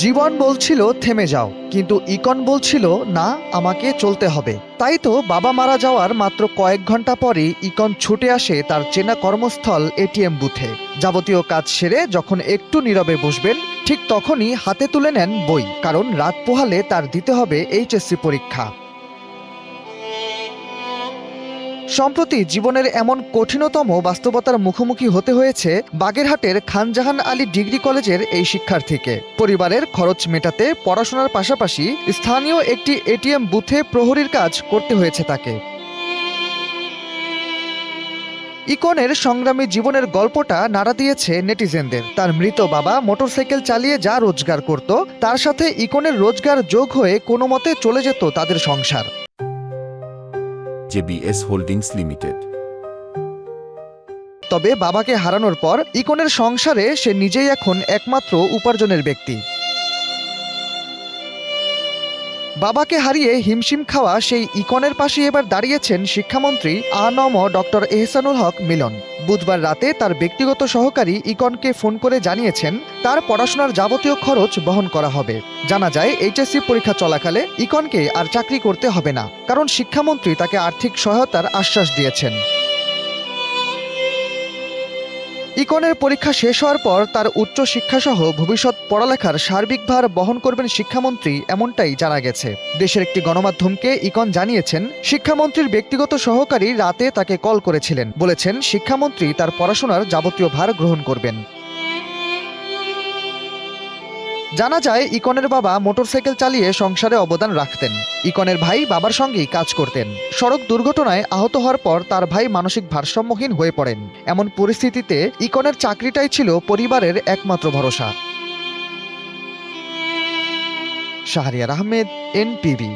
জীবন বলছিল থেমে যাও, কিন্তু ইকন বলছিল না, আমাকে চলতে হবে। তাই তো বাবা মারা যাওয়ার মাত্র কয়েক ঘন্টা পরেই ইকন ছুটে আসে তার চেনা কর্মস্থল এটিএম বুথে। যাবতীয় কাজ সেরে যখন একটু নীরবে বসবেন, ঠিক তখনই হাতে তুলে নেন বই, কারণ রাত পোহালে তার দিতে হবে এইচএসসি পরীক্ষা। সম্প্রতি জীবনের এমন কঠিনতম বাস্তবতার মুখোমুখি হতে হয়েছে বাগেরহাটের খানজাহান আলী ডিগ্রি কলেজের এই শিক্ষার্থীকে। পরিবারের খরচ মেটাতে পড়াশোনার পাশাপাশি স্থানীয় একটি এটিএম বুথে প্রহরীর কাজ করতে হয়েছে তাকে। ইকনের সংগ্রামী জীবনের গল্পটা নাড়া দিয়েছে নেটিজেনদের। তার মৃত বাবা মোটরসাইকেল চালিয়ে যা রোজগার করত, তার সাথে ইকনের রোজগার যোগ হয়ে কোনো মতে চলে যেত তাদের সংসার। JBS holdings limited. তবে বাবাকে হারানোর পর ইকনের সংসারে সে নিজেই এখন একমাত্র উপার্জনের ব্যক্তি। বাবাকে হারিয়ে হিমশিম খাওয়া সেই ইকনের পাশে এবার দাঁড়িয়েছেন শিক্ষামন্ত্রী আ.ন.ম ডক্টর এহসানুল হক মিলন। বুধবার রাতে তার ব্যক্তিগত সহকারী ইকনকে ফোন করে জানিয়েছেন তার পড়াশোনার যাবতীয় খরচ বহন করা হবে। জানা যায় এইচএসসি পরীক্ষা চলাকালে ইকনকে আর চাকরি করতে হবে না, কারণ শিক্ষামন্ত্রী তাকে আর্থিক সহায়তার আশ্বাস দিয়েছেন। ইকনের পরীক্ষা শেষ হওয়ার পর তার উচ্চ শিক্ষাসহ ভবিষ্যৎ পড়ালেখার সার্বিক ভার বহন করবেন শিক্ষামন্ত্রী, এমনটাই জানা গেছে। দেশের একটি গণমাধ্যমকে ইকন জানিয়েছেন শিক্ষামন্ত্রীর ব্যক্তিগত সহকারী রাতে তাকে কল করেছিলেন, বলেছেন শিক্ষামন্ত্রী তার পড়াশোনার যাবতীয় ভার গ্রহণ করবেন। জানা যায় ইকনের বাবা মোটরসাইকেল চালিয়ে সংসারে অবদান রাখতেন। ইকনের ভাই বাবার সঙ্গেই কাজ করতেন। সড়ক দুর্ঘটনায় আহত হওয়ার পর তার ভাই মানসিক ভারসাম্যহীন হয়ে পড়েন। এমন পরিস্থিতিতে ইকনের চাকরিটাই ছিল পরিবারের একমাত্র ভরসা। শাহরিয়ার আহমেদ, এনপিবি।